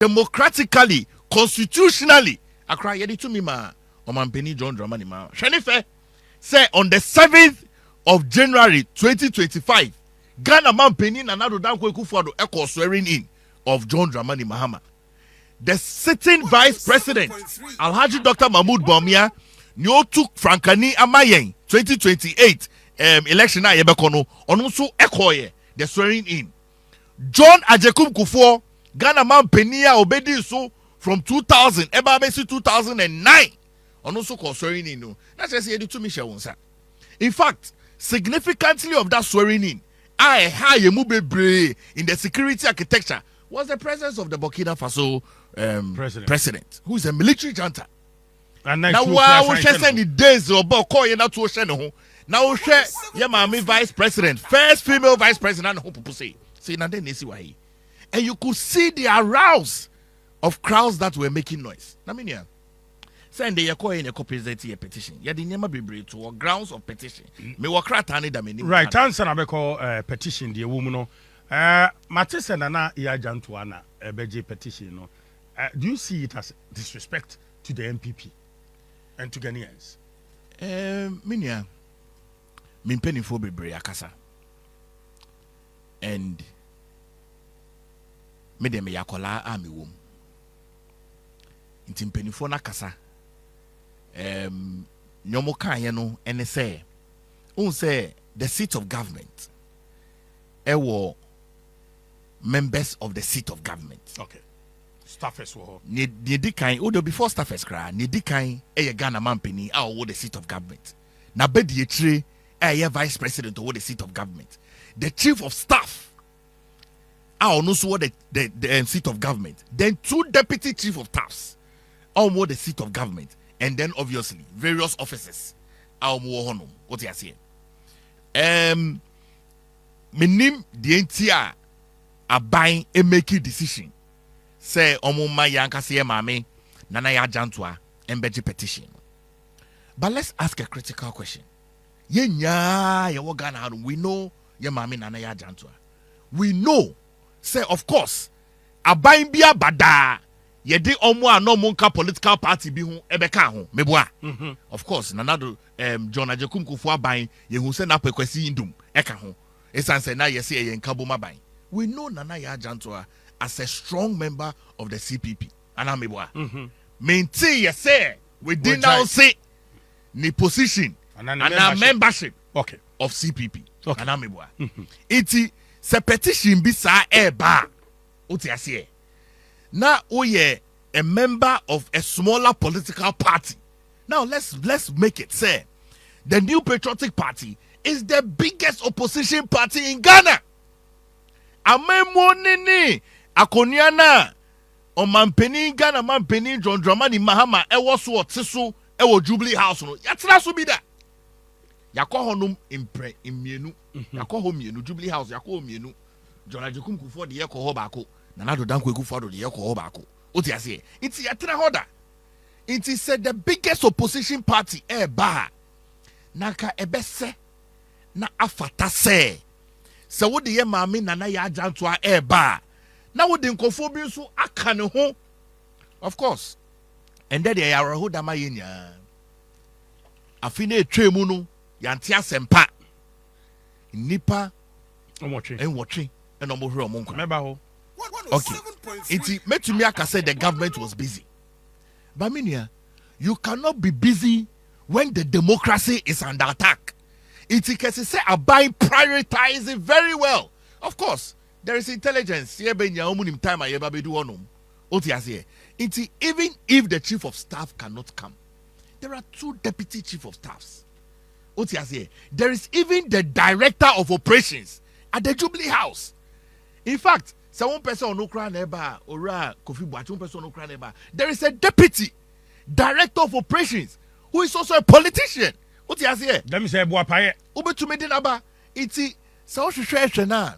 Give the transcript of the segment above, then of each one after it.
democratically, constitutionally. Akra yedi to me ma Omampeni John Dramani ma. Shenife say on the 7th of January 2025, Ghana Mampeni Nana Dankwa Akufo-Addo echo swearing in of John Dramani Mahama. The sitting vice president Alhaji Dr. Mahmoud Bawumia nyo took Frankani Amayen 2028 election na yebekono onu so echo ye the swearing in. John Ajekum Kufuor Ghana Mampeni a obedi so from 2000 eba besi 2009 onu so call swearing in no. That's just yedi to me shewonsa. In fact, significantly of that swearing in, I high bebre in the security architecture was the presence of the Burkina Faso president, who is a military junta. And now, we share the days of Boko, not to share no. Now, share Yamami vice president, first female vice president, who people say, and you could see the arouse of crowds that were making noise. Naminia. Send the Yako in a present a petition. Yadi never be brave to grounds of petition. Me wakra tani da meni. Right, answer na beko petition the woman. Matisa nana iya jantuana beje petition no. Do you see it as disrespect to the MPP and to Ghanaians? Minia, min penny for bebre akasa. And me de me yakola ami wom. Intim penny for nakasa. Nyomo kanye no ene say the seat of government ewo members of the seat of government. Okay. Staffers wo ne di kan o before staffers kra ne di kan e Ghana Mampeni a wo the seat of government. Na bedi etire e vice president wo the seat of government. The chief of staff no so the seat of government. Then 2 deputy chief of staffs more the seat of government. And then obviously various officers. What you say? Minim the entire a buying a making decision. Say my yanka say mame nana ya jantwa embeji petition. But let's ask a critical question. We know ye mame nana ya jantwa. We know. Say of course a buying bia bada. Yedi omo no monka political party bi hu ebeka ho meboa. Of course nanado John Ajekum Kufuor ban ye hu se na pekwasi indum eka ho esan se na ye se ye nka boma ban. We know Nana Ya Jantua as a strong member of the CPP ana meboa. Maintain ye say we did now say ni position and membership okay of CPP okay. Ana meboa. Iti se petition bi sa ba oti ase now we are a member of a smaller political party. Now let's make it say the New Patriotic Party is the biggest opposition party in Ghana. Amemonini akoniana Omampeni Ghana Mampeni John Dramani Mahama ewo so ewo Jubilee House no yatra so bi da. Yakọ honum impre imienu. Yakọ ho mienu Jubilee House yakọ ho mienu. John Ajekum Kufuor de yakọ ho baako. Nanado Dankwa Akufo-Addo de yakọ ho baako. Oti ase. Iti yatra hoda. Iti said the biggest opposition party ba. Naka ebese na afata se. Se wo de ye maame Nana Ya Jantua ba. Na wo de nkofo bi nso aka ne ho. Of course. And then they are hoda ma yenya. Afine etwe mu no yante asempa. Nipa enwotwe and omo hwe omo nkwa. Meba ho. Okay. It made to me I say the government was busy. But Minia, you cannot be busy when the democracy is under attack. It can say by prioritizing very well. Of course, there is intelligence. Even if the chief of staff cannot come, there are 2 deputy chief of staffs. There is even the director of operations at the Jubilee House. In fact, one person no cry neighbor or Kofi Boateng, one person no cry neighbor. There is a deputy director of operations who is also a politician. What you say? Let me say Boapaye. Ubetumi dinaba. Iti so share na.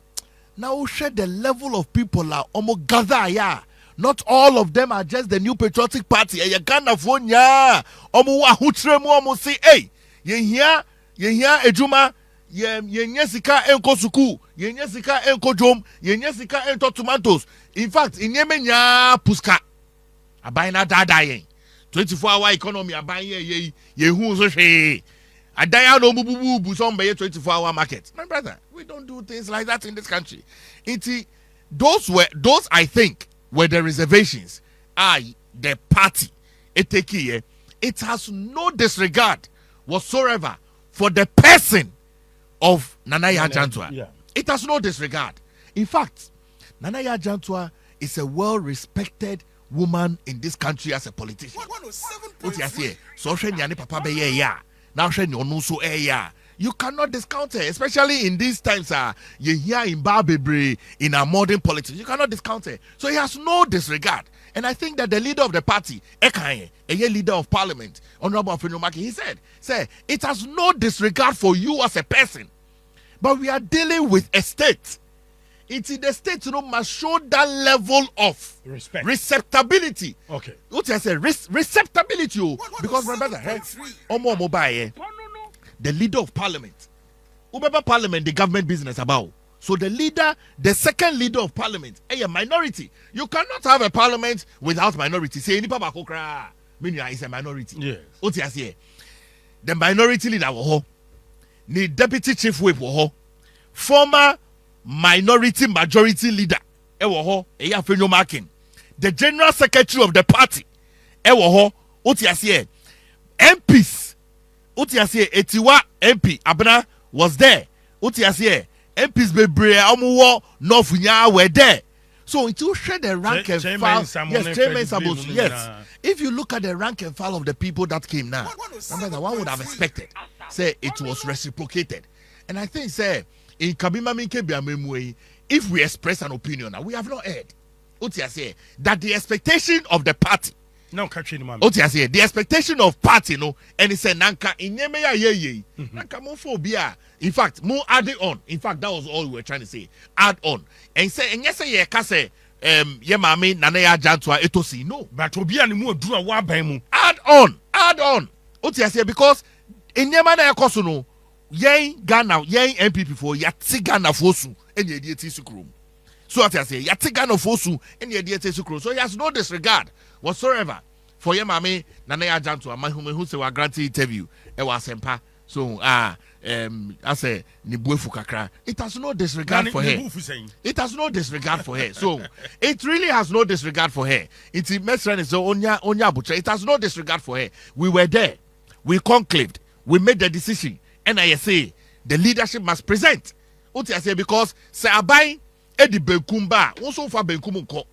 Now share the level of people la omo gather ya. Not all of them are just the New Patriotic Party. E Ghana fonya. Omo wa hutremu omo say, hey, ye here ejuma yenye sika enko suku, yenye sika enko jom, yenye sika ento tomatoes. In fact, inyeme nya puska. Abayi na dada yen. 24-hour economy abayi ye hu so hwe. Adaya no bubu some be 24-hour market. My brother, we don't do things like that in this country. Those I think were the reservations. The party it has no disregard whatsoever for the person of Nanaya Jantua. Yeah. It has no disregard. In fact, Nanaya Jantua is a well-respected woman in this country as a politician. What you say? So papa be ya. Now you cannot discount her, especially in these times. You hear in Barbebre in our modern politics, you cannot discount her. So he has no disregard. And I think that the leader of the party, a leader of parliament, Honorable Afenumaki, he said, it has no disregard for you as a person. But we are dealing with a state. The state must show that level of respect, receptability. Okay. What I say, receptability. Because my brother, the leader of parliament, Ubeba parliament, the government business about. So the second leader of parliament, a minority. You cannot have a parliament without minority. Say any papa kokra, meaning is a minority. Yes. What you say? The minority leader wo, the deputy chief whip wo, former minority majority leader wo, marking. The general secretary of the party, what you say? MPs, what you say? Etiwa MP Abna was there. What you say? MPs bebre amuwo nofunya were there. So it will share the rank and file. Yes, Chairman Sabos. Yes. If you look at the rank and file of the people that came now, one would have expected. Say it was reciprocated. And I think, say, in Kabima Minke Biamemwe, if we express an opinion, we have not heard. Otia say that the expectation of the party. No country no Otia say the expectation of party, no, and he said Nanka Inyemeya ye. Nanka Mophobia. In fact, more adding on. In fact, that was all we were trying to say. Add on. And say, and yes, ye kase ye mami Nanaya Jantua etosi. No. But Obia ni mu do a wa ban mu. Add on. Otia say because Inyema na yakoso no, yen Ghana, yen MPP for yati Ghana fosu enye dieti sukrum. So Otia say yati Ghana fosu enye dieti sukrum. So he has no disregard whatsoever for ye mami Nanaya Jantua. Who say wa granted interview e wa sempa. So I say Nibuefu Kakra. It has no disregard for her. It has no disregard for her. So it really has no disregard for her. It's it has no disregard for her. We were there. We conclaved. We made the decision. And I say the leadership must present. I say because say abai edi benkumba. Also for benkumunko.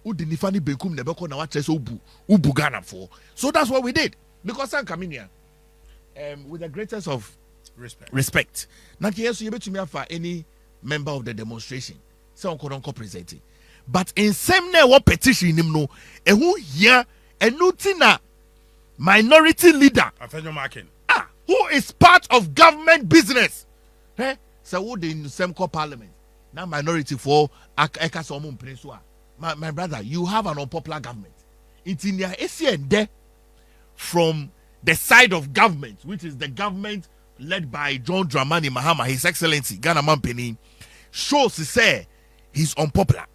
Udi nifani benkum nebeko na waches ubu Ghana for. So that's what we did. Because I'm coming here. With the greatest of respect. Now, yes, you bet me for any member of the demonstration. So, I'm presenting. But in same name, what petition him no, and who here, and nutina minority leader, who is part of government business. So, who in the same parliament now minority for my brother, you have an unpopular government. It's in your and there from the side of government, which is the government led by John Dramani Mahama, His Excellency, Ghana Mampeni, shows to say he's unpopular.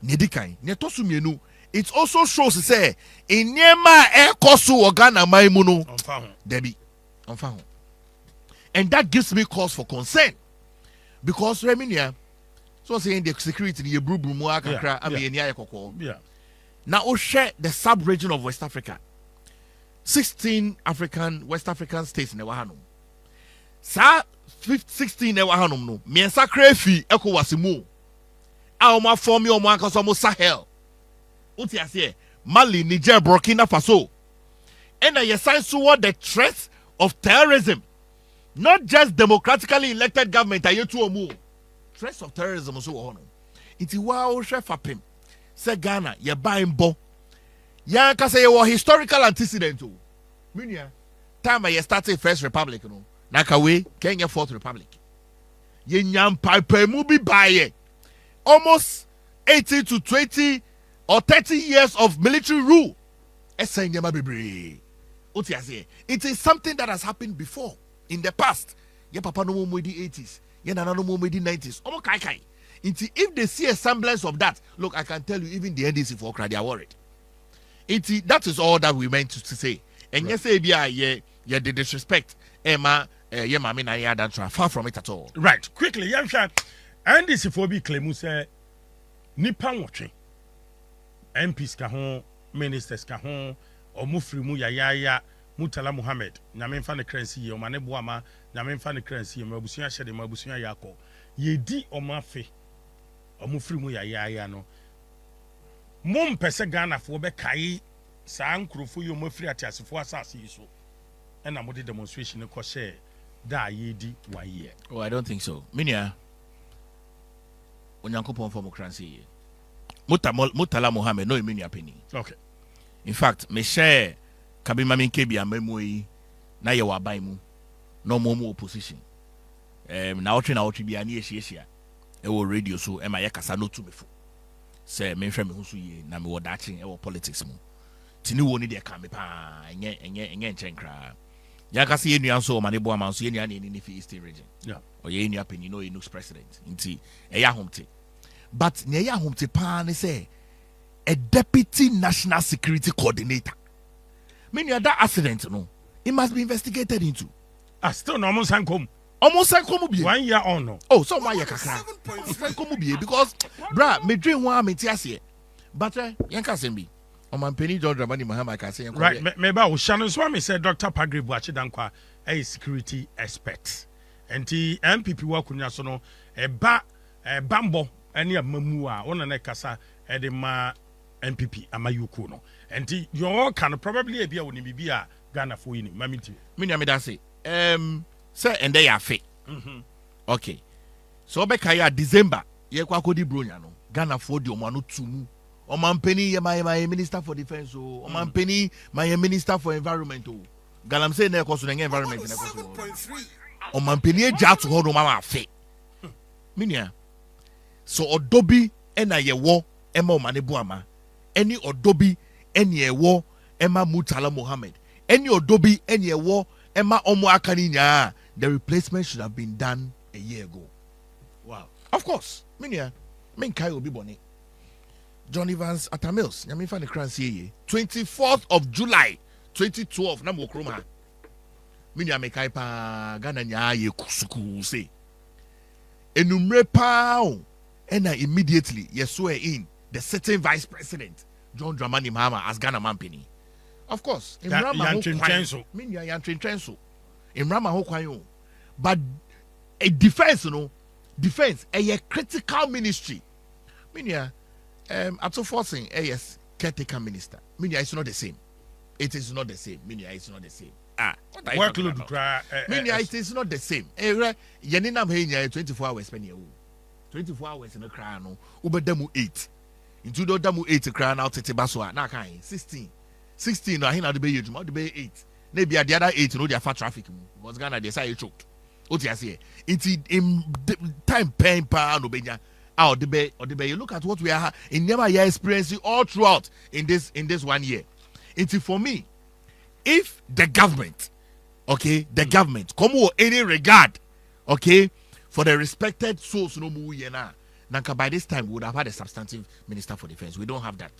It also shows to say in Nema Ekosu or Ghana Maimuno Debbie. And that gives me cause for concern. Because Reminia, so saying the security in the now we share the sub-region of West Africa. 16 West African states ne wahanum. Sa 16 ne wahanum no. Miensa krefi ECOWAS mu. A oma form yo mo ankaso mo Sahel. Uti ase Mali, Niger, Burkina Faso. And ye sign toward the threat of terrorism. Not just democratically elected government ayetu omu. Threats of terrorism so ono. Iti wa o hwe fapem. Se Ghana ye ba mbo. Ya ka say was historical antecedent. Minia time I started First Republic no. Naka we Kenya Fourth Republic. Ye nyam pipe mu bi baye. Almost 18 to 20 or 30 years of military rule. Esa nyama bebre. It is something that has happened before in the past. Ye papa no more di 80s. Ye nana no more di 90s. Omo kai. If they see a semblance of that, look, I can tell you, even the NDC for Okra, they are worried. That is all that we meant to say. And yes, ye the disrespect, Emma, ye mami na ya dantra, far from it at all. Right, quickly, Yamsha, NDC for be claim say Nipan watching MPs kahon, ministers kahon, or Mufri mu ya Mutala Muhammad, Namen fan the currency, or Manebuama, Namen fan the currency, Mabusia Shadi Mabusia Yako, ye di or mafe. Omufri mu ya no mom pese Ghana fo be kai saa nkrofo yo mafri atiasefo asase yi so and na mode demonstration ko share da ye di 1 year. Oh, I don't think so. Minia onyankopon for democracy. Mutala Muhammad no minia penny. Okay. In fact, me share kabima minkebi amemoi na ye waban mu no mo opposition. Na otwe bia na ehia ewo radio so ema ye kasa no to before say me hwe me hu so ye na me wo dachi ewo politics mu tini wo ni de ka me pa enye nchenkra ya kasa ye nua so o mane bo ama so ye nua na ni fi East region o ye nua penny no next president nti e ya homte but ne ya homte pa ne say a deputy national security coordinator me nua that accident no it must be investigated into. Still no mo sankom almost like come be 1 year on no. Oh, so why you kakra? It's like come be because bra me dream one me tiase. But yanka sembi. Oman penny John Dramani Mahama ka say right, me ba o Shannon Swami said Dr. Pagre Buachi Dankwa a security expert. Enti MPP wa kunya so no bambo ene amamu a wona na kasa e de ma MPP amayuku no. Enti your can probably be a woni bibia Ghana for you mamiti. Me nya me da say say and they are fake. Okay. So beka ya December ye kwa kodi bronya no. Ghana for the omanu tumu. Oman penny my minister for defense o. Oman penny my minister for environment o. Galam say na ekoso na environment na ekoso. Oman penny e ja to hodo mama fake. Minia. So odobi ena ye wo ema omane buama. Any odobi eni ye wo ema Mutala Muhammad. Any odobi eni ye wo ema omo akani nya. The replacement should have been done a year ago. Wow. Of course. Minia. Min kai obi boni. John Evans Atamils. Nyami fa ne kran siye. 24th of July 2012 na mo kroma. Minia me kai pa Ghana nya ye kusuku se. Enumre pa ena immediately ye swear in the certain vice president John Dramani Mahama as Ghana Mampini. Of course. Minia yan trenso. Imrama ho kwan yo, but a defense a critical ministry. Minia ato forcing yes caretaker minister. Minia it's not the same. It is not the same. Minia it's not the same. Workload Minia it is not the same. Yenina mhenya 24 hours spend here. 24 hours in a cry no. Ubedemu 8. Into do damu 8 cry now tete baso na kan 16 no ahina de be yejuma de be 8. Maybe at the other 8 no their fat traffic because Ghana they say you choked. What you say? It's in time pen pa no benya out the bay you look at what we are in never year experiencing all throughout in this 1 year. It's for me, if the government come with any regard, okay, for the respected souls no mu yena, nanka by this time we would have had a substantive minister for defense. We don't have that.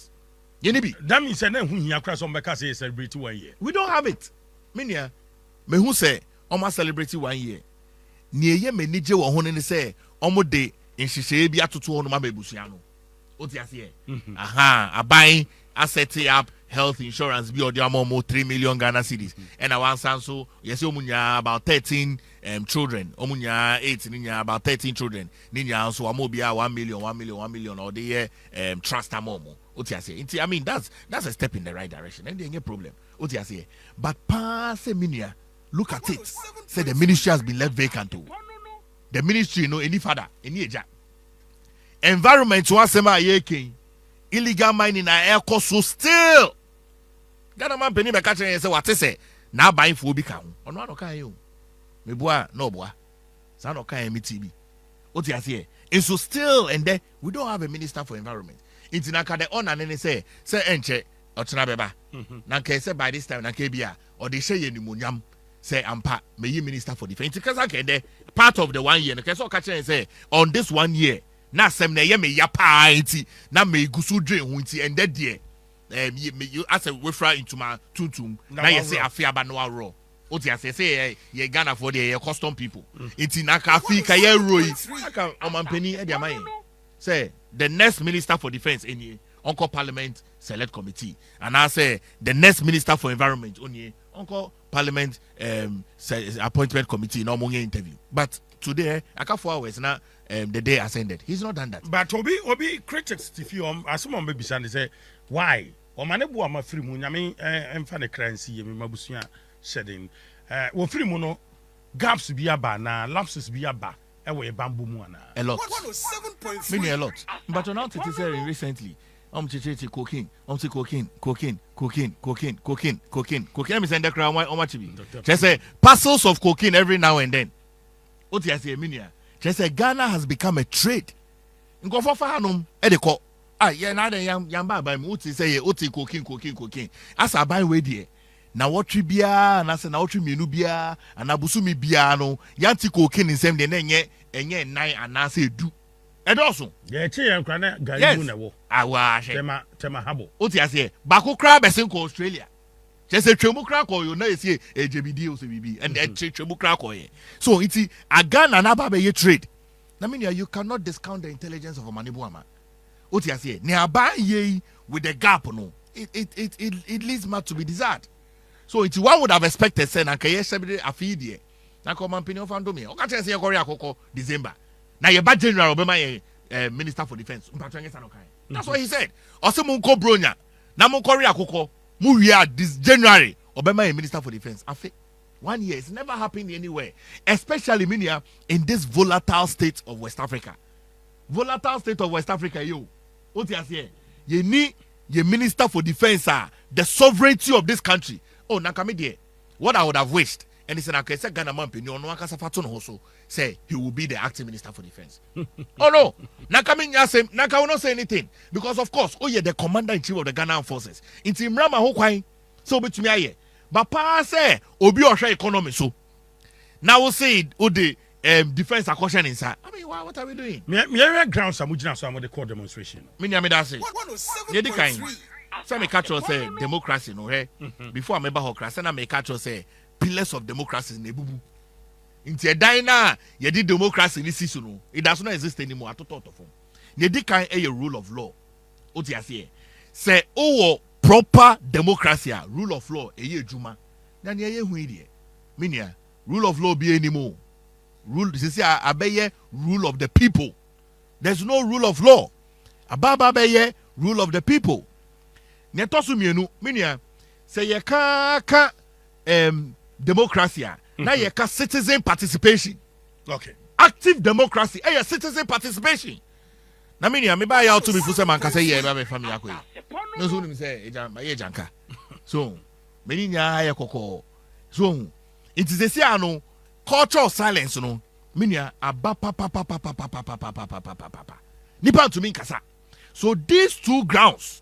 That means that who here cross on because he celebrate 1 year. We don't have it. Minia, me who say almost celebrate 1 year. Niye me nije wo hono ne say omo de nhihye bi atoto hono ma bebusuano. Oti ase aban asset up health insurance bi odi amo 3 million Ghana cedis. And one so yes omunya about 13 children. Omunya 8 ninya about 13 children. Ninya so amo bia 1 million or the trust amomo. I mean that's a step in the right direction and there's no problem. But pass a minia, look at it. Say the ministry has been left vacant too. The ministry any father, any age. Environment was illegal mining na air cost so still. Ghana man penny be catching say what say now buying for be kan. Ono no kan you. Me boa no boa. Sa no kan me TB. And so still and there we don't have a minister for environment. It's na ka de on and say enche otena beba na ka say by this time na ka bia or they say ye nimunyam say ampa may you minister for defense because I part of the 1 year no keso ka kire say on this 1 year na asem na ye me ya pa nti na me gusu dwen hu nti and that there you as a wefra into my tuntum na ye say afia ba no aro o ti say ye Ghana for the custom people nti na ka afi ka ye roi aka omampani e dia man say the next minister for defense any Uncle Parliament Select Committee, and I say the next Minister for Environment only Uncle Parliament Appointment Committee no more interview. But today, a couple hours now, the day ascended. He's not done that. But Obi critics if you as someone maybe say why o manebu ama free mu nyame emfa ne currency ye mabusua shedding wo free mu no gaps bi aba na lapses bi aba e we bambu mu ana a lot. Meaning a lot. But on out it is recently. Cocaine. Let me send the crowd how much be. Just say parcels of cocaine every now and then. What you say, Minia? Just say Ghana has become a trade. Go for Fanum, Edeko. Yeah, now the young by Muti say, Oti cocaine. As I buy way there. Now what tribia, and as an outri minubia, and abusumi biano, Yanti cocaine in same day, and ye nine and I say do. And also, yeah, yes, tema habo. What you say? Baku crab as in Australia. Just a tremu crack or you know, say a JBD or CBB and a tremu crack or so it's a gun and a trade. I mean, you cannot discount the intelligence of a Manibuama. What you say? Nearby ye with the gap, no, it leaves much to be desired. So it's one would have expected, say, and Kayesha a feed. Now come on, Pino Fandomi. Okay, say Korea Coco December. Now your bad general Obama Minister for Defense. That's what he said. Also Munko Bronya. Now Korea Coco. Muria this January. Obama Minister for Defense. Afe 1 year. It's never happened anywhere. Especially Minia in this volatile state of West Africa. Volatile state of West Africa, you. What you say? You need your Minister for Defense, the sovereignty of this country. Oh, Nakamide. What I would have wished. And he said, okay, say Ghana man penny on Wakasa Fatun also say he will be the acting minister for defense. Oh no, Naka will not say anything. Because of course, oh yeah, the commander in chief of the Ghana forces. In Team Rama Hokwai, so between me. But pa say Obi Osha economy so. Now we'll say the defense are caution inside. I mean, what are we doing? Me ground Samujina so I'm the court demonstration. Me that say. Yeah, the kind. So me catch say democracy no hey. Before I remember Hokrasi, and I may catch say pillars of democracy in Ebubu. In Tiedina, you did democracy in this issue. No, it does not exist anymore. At all of them. You did kind a rule of law. What you say? Oh, proper democracy, rule of law. A year Juma. Then you who idiot. Minia, rule of law be anymore. Rule. This is a rule of the people. There's no rule of law. Ababa beye rule of the people. Netosu mienu. Minia, say ye ka democracy. Now you can citizen participation. Okay. Active democracy. Hey, citizen participation. Na mini me buy out to me for some man can say yeah, my family akwe. No so him say janka. So, many nya ya koko. So, it is a say no culture of silence no. Minia aba pa. Nipa to me kasa. So these two grounds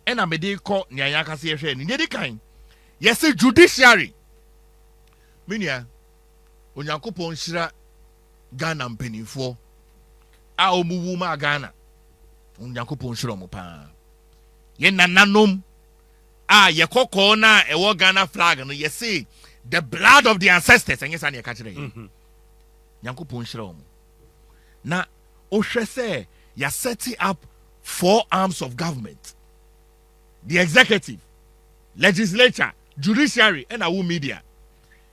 and I made they call nya ka say hwe ni dey kind. Yes, judiciary. Minia, Onyankopon shira Ghana mpanimfo a omuwu ma Ghana. Onyankopon shira mo pa. Ye nananom a ye kokko na ewo Ghana flag no ye say the blood of the ancestors and yes an ye ka kire. Onyankopon shira mo. Na ohwe say ya setting up 4 arms of government. The executive, legislature, judiciary and our media.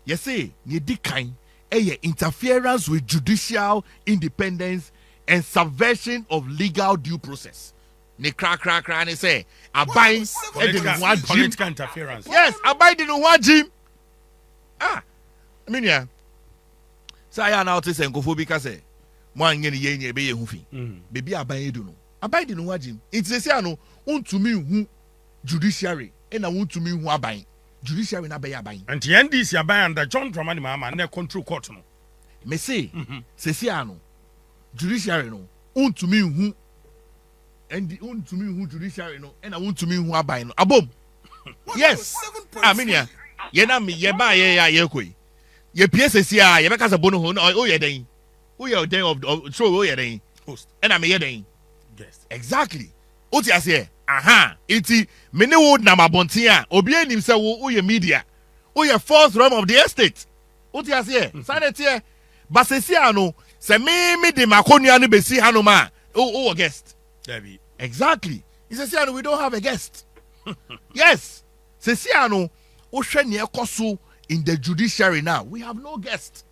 You see, ye kind interference with judicial independence and subversion of legal due process. Ne crack and say abide political interference. Yes, abide in one gym. I mean yeah. So I now to say nkofobika say mo anye ne ye be ye hu fi. Baby abide do no. Abide in one gym. It say no untumi hu judiciary and I want to me hu abide. Judiciary na be yaban. And the NDC yaban under John Dramani Mahama na control court no. Me say, no. Judiciary no. To me who and the to me who judiciary no and I want to me who aban no. Abom. Yes. I mean yeah. Ye na me ye ba ye koi. Ye PSC a ye beka se bono ho o ye den. O ye den of so o ye den. Host. E na me ye den. Yes. Exactly. O ti ase aha. Iti me ne wo na mabonten a obi anim se wo ye media. O ye fourth realm of the estate. O ti ase sanete ba sesi ano se me de makonia no besi hanoma. O guest. Debbie. Exactly. He says, we don't have a guest. Yes. Says, Kosu in the judiciary now. We have no guest.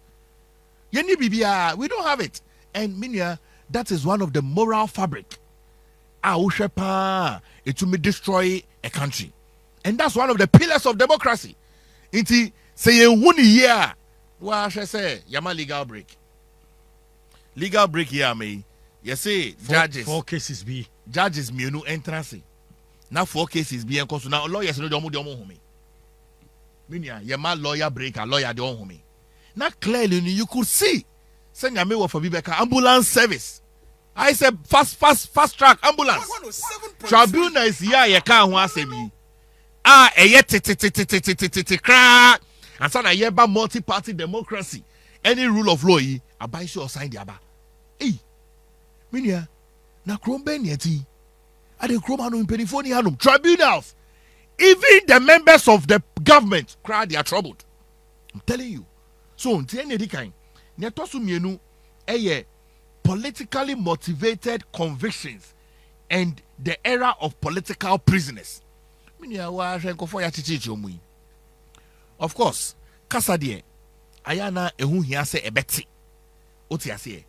We don't have it. And Minya, that is one of the moral fabric. It will destroy a country. And that's one of the pillars of democracy. Inti say one year. Well, I shall say, Yama legal break. Legal break here, me. You say judges. 4 cases be. Judges me no entrance. Now 4 cases be encouraged. Now lawyers no domo home. Minya, your man lawyer break a lawyer don't home. Now clearly you could see. Send your mail for Bibeka ambulance service. I said fast track ambulance. Tribunal is here. You can't want to be. Crack. And so na yeba multi-party democracy. Any rule of law, I buy you or sign the aba. Hey. Minya, na kromben yeti. Ade kromano in penifoni hanum. Tribunals. Even the members of the government cry they are troubled. I'm telling you. So, ntiene di kind. Nyatosu mienu eye politically motivated convictions and the era of political prisoners. Minya wa shenkofo ya chichichi omui. Of course, kasadie ayana ehun hia se ebeti. Oti ase.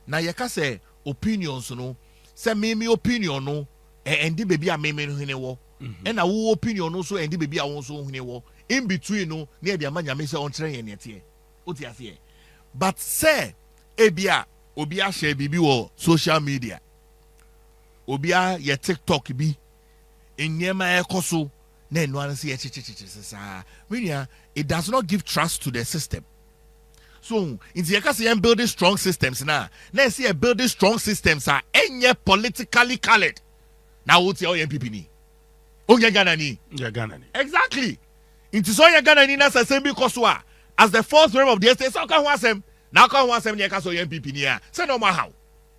Na yeka se opinions no say me opinion no endi baby a me no hene wo na wo opinion no so endi baby a wo so hene wo in between no na e dia manya me say on tren ye nete o ti ase but say ebia obi a share bibi wo social media obi a ye TikTok bi enyema ekoso na enu an se ye chichichichisa meaning it does not give trust to the system. So, in the case of building strong systems now, let's see building strong systems are any politically colored. Now, what's your MPP ni? Oh, ya Ghana ni. Exactly. Into so ya Ghana ni na sasembi koswa as the fourth realm of the estate. So can one sem. Now can one sem ni kaso MPP ni ya. Say no more how.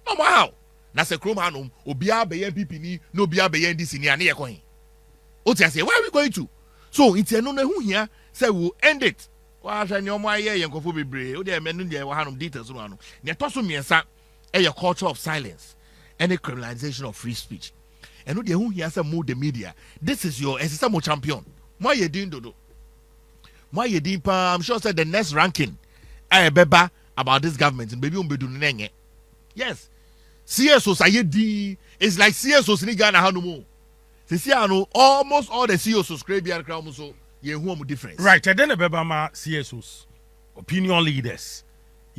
No more how. Na se krom hanum obia be MPP ni no obia be NDC ni ani ye kohin. Oti say where are we going to? So, into no hu here say we will end it. Wa ni omo aye yenkofo bebre o de menu de wa hanum details no ano ne toso miensa e your culture of silence and the criminalization of free speech and de hu hia say mo the media this is your esesa champion mo ye din dodo mo ye din pa I'm sure say the next ranking beba about this government baby umbedu nenye yes CSOs aye di it's like CSOs ni Ghana hanumo sisi ano almost all the CSOs subscribe ya crowd so difference. Right, and then a bebama CSOs, opinion leaders,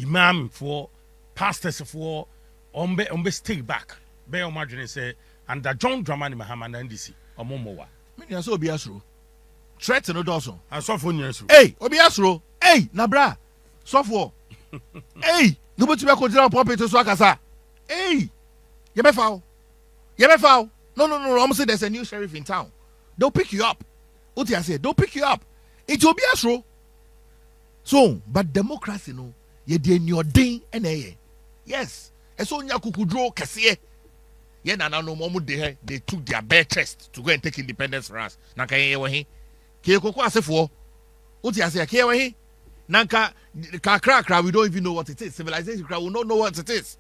imam for pastors for ombe stay back. Be imagine say under John Dramani Mahama NDC or Momowa. Many so be asro. Threat no doso. I saw for years. Hey, obi asro. Hey, nabra. So for. Hey, no but you go down pulpit to akasa. Hey. You be foul. No. I'm saying there's a new sheriff in town. They'll pick you up. What I say, don't pick you up. It will be a show. So, but democracy, no, ye de your ding and a yes. And so Yakukudro Cassie. Ye na no momu de they took their bare chest to go and take independence for us. Nanka ye wahi. Keko asefo. What I say, Kewahi. Nanka kakra, we don't even know what it is. Civilization will not know what it is.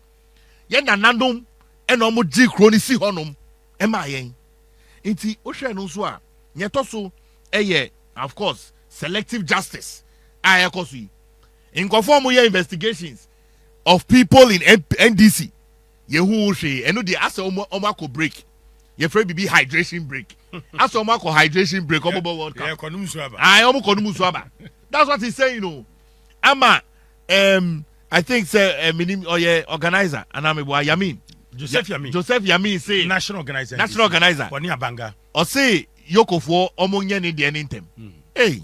Ye na nandum and omu G chronisi honum. Emma ye. Inti Osha no swa. Nyetoso of course selective justice in conform with your investigations of people in NDC yehu she eno dey ask omako break ye free be hydration break ask omako hydration break omo world cup konum suaba that's what he's saying, you know. Ama I think say minim organizer anamebo Yamin Joseph Yamin say national organizer Boni Abanga or say Yoko for omonye ni de intem. Hey,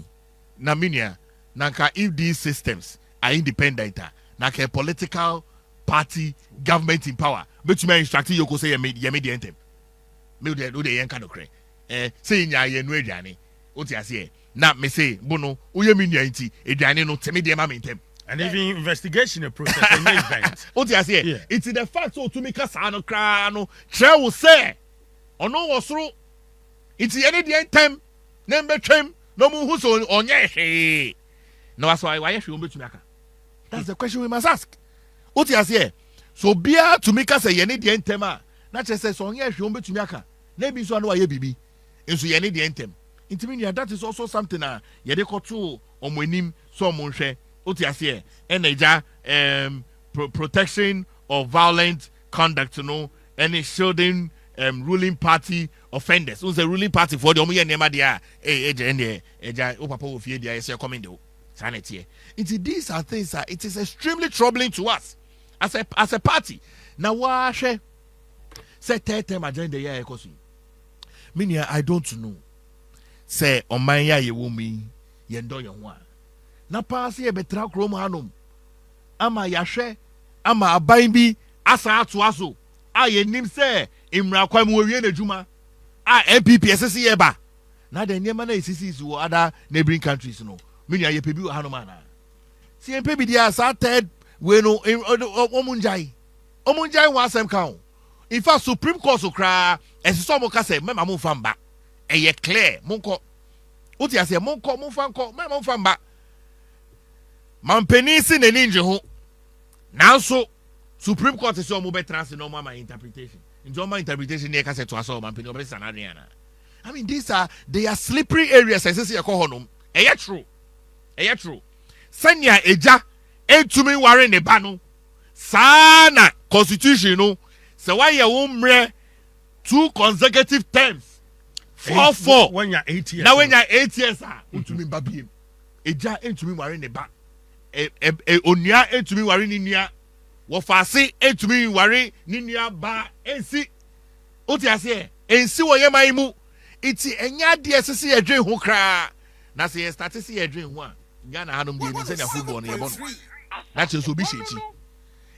na minia nanka if these systems are independent, nanka a political party government in power, but you may instruct Yoko say ye made the intem. Me de yen kind of cray. Say nya ye no aduane. Oti ase na me say bono uye mi nua nti eduane no temi de ma me ntem. And even investigation a process and event. What you say? It's the fact so to make us ano kra no tre wo say ono wo soro it's any the time na mbetwem no mu hu so onye hwe. No that's why you hwe mbetumi aka. That's the question we must ask. What you say? So bia to make us say any the time na che say so onye hwe mbetumi aka. Na bi so ano aye bibi. Enso ye ne the time. Intimi that is also something na ye de koto omonim so omonhwe. Otiasie eneja protection of violent conduct any shielding ruling party offenders. Who's the ruling party for the omuye nema dia eja o papa wo fie dia yes coming do sanity. These are things that it is extremely troubling to us as a party. Now wa hwe say third agenda ya ekosu. Meaning I don't know. Say oman ya ye wo mi ye ndo ye ho a na pass ye betra krom hanom ama yahwe ama aban bi asa ato aso a ye nim se imra kwam wo wie na djuma a MPP SSC ye ba na the niema na SSC is wo other neighboring countries no menya ye pebi wo hanom ana si MPP dia sa third we no omunjai wa asem kan in fact Supreme Court so kra esiso mo ka se mema mo famba eye clear monko uti ase monko mo fanko mema mo famba Mampeni si ne ninje ho. Nanso Supreme Court is omo betra se no ma interpretation. Njo ma interpretation ne ka se to aso mampeni obe sana ne ana. I mean they are slippery areas as say ko honom. Eye true. Sanya eja entumi ware ne ba no. Sana constitution no. Se why ye wo mre 2 consecutive terms. 4 when you 8 years. Now when you 8 years entumi ba biem. Eja entumi ware ne ba. Onia entumi ware ni nua wo faase entumi ware ni nua ba ensi oti ase ensi wo ye man mu iti enya de esese ye dwen ho kra na se ye start se ye dwen ho a Ghana hanom de ni se na football no ye bono na che so bi shechi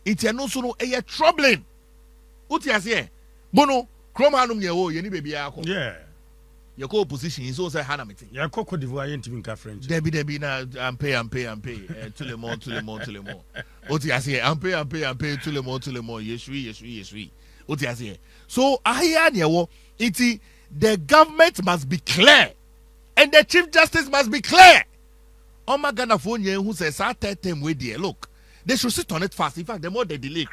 iti eno so no eye troubling oti ase bono krom hanom ye wo ye ni bebia akọ ye ko opposition so say hana meeting ye ko Cote d'Ivoire ntimi nka French debi na ampe tout le monde oti ase ampe tout le monde yesui oti ase so ahia ne wo iti the government must be clear and the chief justice must be clear on my Ghana phone who says that time we there look they should sit on it fast. In fact, the more they delay,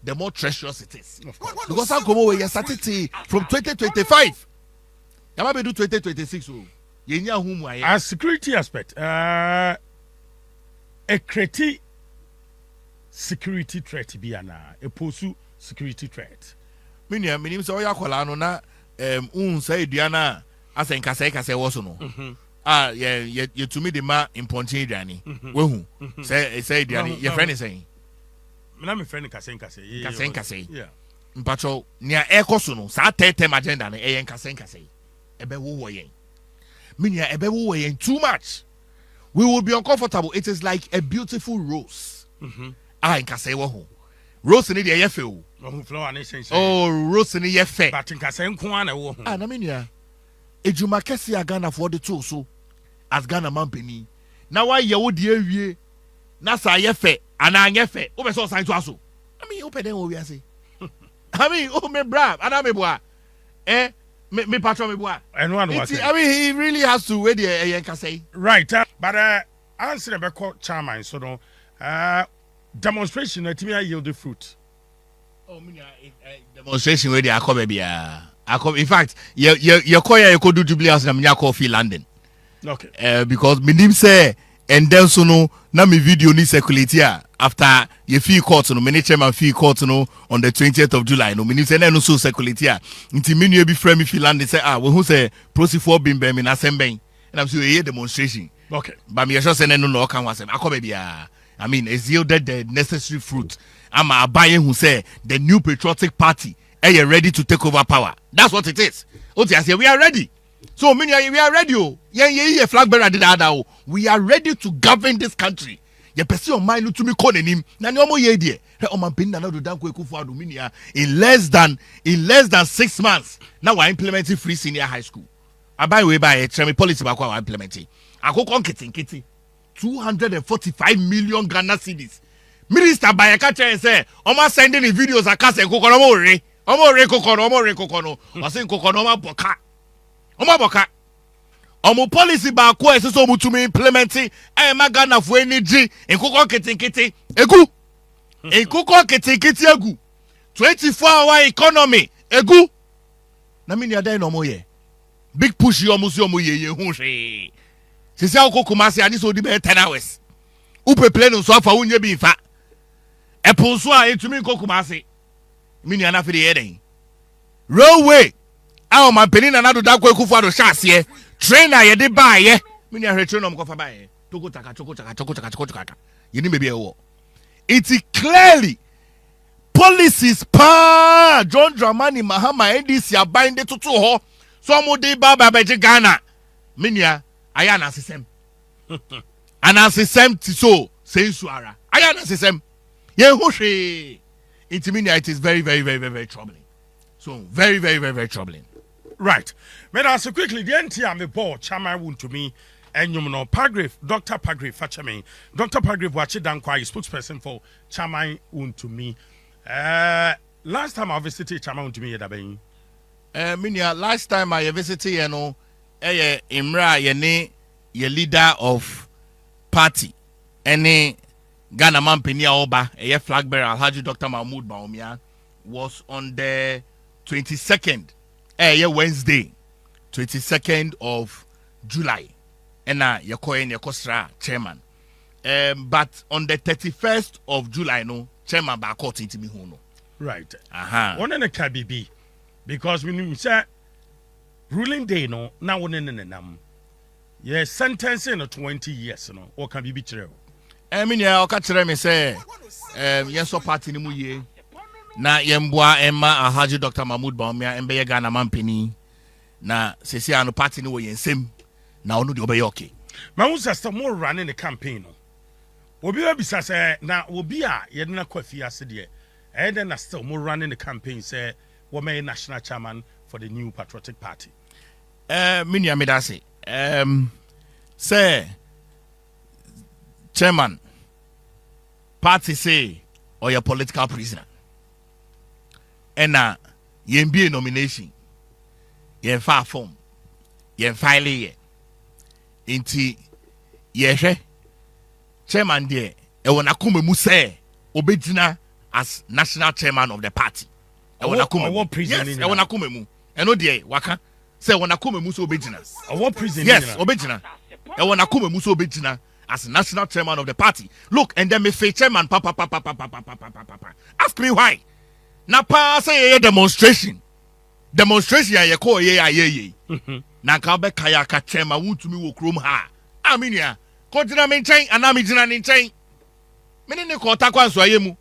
the more treacherous it is. Of course. Because I'm going to started from 2025. Yama be do 2026 o. Yenya humu aye. As security aspect, a creti security threat bi ana, a posu security threat. Minim so ya kwala no na say aduana asen kase wo so no. Ye tumi de ma imponche aduane. Wehu. Say aduane, your friend is saying. Na me friend kase. Yeah. Mpacho nia ekoso no, sa tetem agenda na eyen kase. Ebe wo yen. Minia ebe wo yen too much. We will be uncomfortable. It is like a beautiful rose. In kase wo ho. Rose ni de yefe o. Flower ni sense. Oh, rose ni yefe. But in kase nko ana wo ho. Na minia. Ejuma kese ya Ghana for the two so as Ghana mampeni. Na wa ye wo de awie. Na sa yefe ana anyefe. Wo be so san to aso. I mean, open den wo wi ase. I mean, oh me bra, ana me boa. Me patron me boa. And one was I mean, he really has to wait there can say. Right, but answer the court chairman so no demonstration that me yield the fruit. Oh, me demonstration where they are come bia. In fact, your choir you could do jubilee na me call fee London. Okay. Because me nim say and then so no na me video ni circulate here after your fee court no me chairman fee court no on the 20th of July no me nim say na no so circulate here nti me nua bi frame me fee London say we who say proceed for bim me na semben and I'm say a demonstration. Okay. But me sure say no kan wasem akoba bia. I mean it's yielded the necessary fruit. I'm a buyer who say the new patriotic party are ready to take over power. That's what it is. Okay, I say we are ready. So we are ready. Yeah, flag bearer did that. We are ready to govern this country. You pursue your mind to me calling him. Na nyomo ye die. Oman pin na do dan ko ekufu aduminia in less than 6 months. Now we're implementing free senior high school. abai we buy a policy back wa implement akoko nketinketi 245 million Ghana cedis. Minister by a catcher say Oma sending the videos akase kokono omore kokono o say kokono ma boka oma boka omo policy ba ko ese so mutumi implement ma Ghana fo energy nkoko nketinketi egu nkoko nketinketi egu 24-hour economy egu na mini ada no mo ye big push yo mo ye hu hwe sisi akoko Kumasi ani so di be 10 hours upe plane nso afa unye bi fa eponso a etumi nkoko Kumasi mini ana fe de ye den railway aw man penin na do da kwa ekufu ado hyaase trainer ye de ba ye mini ahwe trainer mko fa ba ye toko taka yini be bi e wo it is clearly policies pa John Dramani Mahama NDC abinde tutu ho so mo de ba beje Ghana minia aya na sesem anasesem ti so sensuara aya na sesem ye ho hwe it minia it is very troubling, so very troubling. Right, but as quickly the NT me board Chairman Wontumi and you know Paragraph Dr. Paragraph Fachame Dr. Paragraph Wachi Dankwa spokesperson for Chairman Wontumi. Last time I visited Chairman Wontumi yedabeng minia last time I visited you know Imra yene ye leader of party any Ghana man penia oba flag bearer Alhaji Dr. Mahmoud Bawumia was on the 22nd Wednesday 22nd of July and ye koyen ye kosra chairman but on the 31st of July no chairman ba court into me no right one in the KBB because we say ruling day no now one in the nam yes sentencing 20 years no or can be true ya oka kire me say yenso party ni mu ye na yemboa emma Alhaji Dr. Mahmoud Bawumia embe ye Ghana man pani na sesi ano party ni wo yensem na onu de obeye okay ma wo sister more running the campaign no obi wa bisa say na obi a ye na kwafi ase de then na still more running the campaign say wo may national chairman for the new patriotic party minia medase say chairman party say or your political prisoner and yembi nomination yen fa form yen file ye inti yehwe chairman there e wona kuma mu say obedina as national chairman of the party e wona kuma mu prison yes e wona kuma mu eno there waka say wona kuma mu so obedina prison yes obedina e wona kuma mu so obedina as national chairman of the party. Look, and then me say chairman papa. Ask me why. Na pa say demonstration ye call ye. Na ka be kaya ka chairman Wontumi wo krom ha. Aminia. Ko jina me nchen ana me jina ne nchen. Me ne ko ta kwanso ayemu.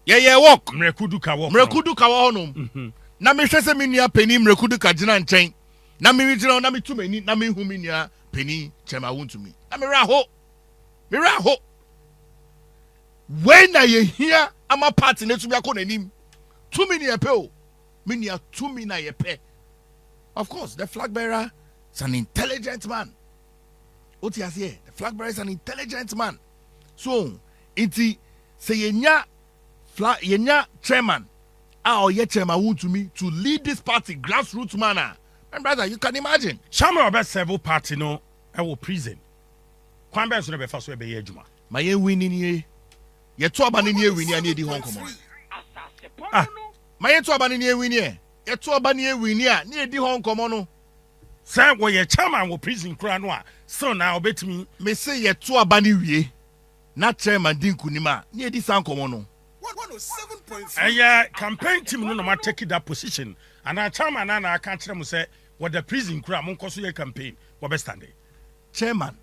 Ye work. Mrekudu ka wo honom. Na me hwese me nua pani mrekudu ka jina nchen. Na me jina na me tumani na me hu me nua pani chairman Wontumi. Na me raho. When I hear I'm a party next to me, I call him 2 million pe. Meaning 2 million pe. Of course, the flag bearer is an intelligent man. What he has here, the flag bearer is an intelligent man. So, it's say yenya chairman. Or ye chairman Wontumi to lead this party grassroots manner. And brother, you can imagine. Some of us several party no, I will prison. Kwamba so na be fa so be ye adwuma ma ye winning ye to abane ne winnie ani edi hon komo ma ye to abane ne winnie ye to abane ne winnie a ne edi hon komo no say wo ye chairman wo prison kura no a so na obetimi me say ye to abane wie na chairman din kunima ne edi san komo no 107.5 campaign team no ma take that position and our chairman na aka kire mu say what the prison kura mo nkoso ye campaign wo be standing chairman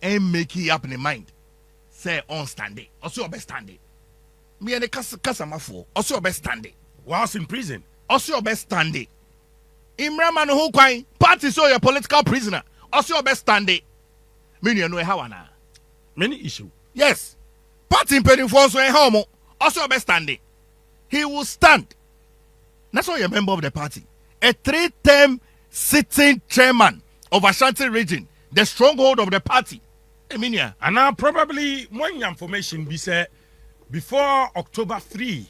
and make it up in the mind. Say on standing. Also best standing. Me and the Casamafo. Also best standing. Whilst in prison. Also best standing. Imraman who quine party so your political prisoner. Also best standing. Many know how na. Many issue. Yes. Party impeding force so homo. Also best standing. He will stand. That's why you're a member of the party. A 3-term sitting chairman of Ashanti region, the stronghold of the party. Eminia. And now probably one information be said before October 3.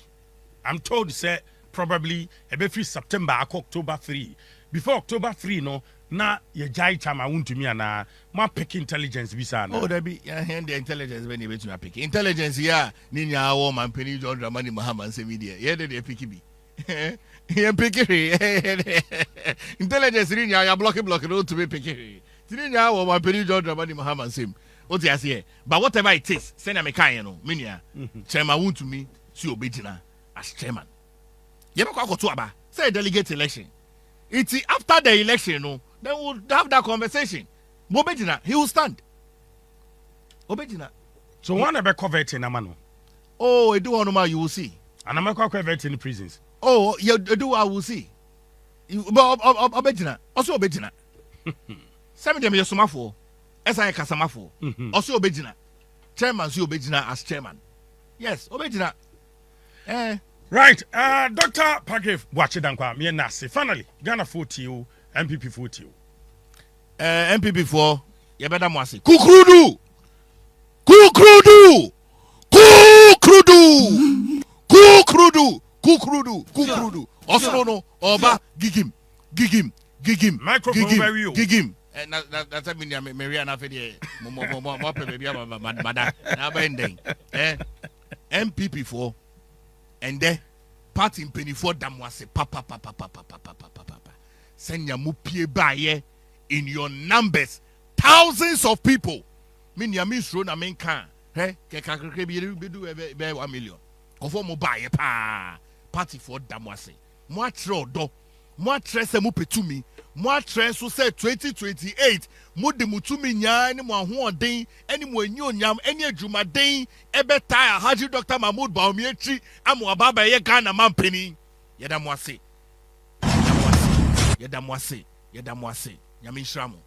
I'm told say probably every September October 3. Before October 3 no na ye jai chama Wontumi ana ma pick intelligence bisa na. Oh, there be the intelligence when you bet me pick. Intelligence yeah, ninya wo man penny John Dramani Muhammad say media. Yeah, they pick be. Yeah, pick intelligence ninya ya block no to be pick. Ninya wo man penny John Dramani Muhammad say. What you say? But whatever it is, send a mechanic no, minya. Chairman Wontumi si obejina as chairman. You know what to aba? Say delegate election. It's after the election, no, then we'll have that conversation. Obejina, he will stand. Obejina. So one about convert in Amano. Oh, I do one you will see. And I'm going convert in the prisons. Oh, you do I will see. But Obejina, also Obejina. Some of them are Somafo, SI Casamafo, also Obejina. Chairman, so Obejina as chairman. Yes, Obejina. Right, Dr. Patrick Wachidankwa, me nasi. Finally, Ghana 40, MPP 40. MPP 4, you better mwasi. Kukrudu! Kukrudu! Kukrudu! Kukrudu! Kukrudu! Kukrudu! Also no, Oba, gigim. Microphone where you? Gigim. That's a mean, Maria na fedi. Mo baby, mada. Na bending. MPP 4. And the party in penny for damwase papa. Send your mupie baye in your numbers. Thousands of people. Mean ya miss run a main can. Hey, be 1 million. Conform baye pa. Party for damwase. Moi do. Moi se mupe to me. Moi so say 2028. Mo de mutumi nya any mo ho den any mo enyo nyam any adwuma den ebe tie Haji Dr. Mahmoud Bawumia amo ababa ye Ghana mampeni yeda mo ase nyame nhyira mo.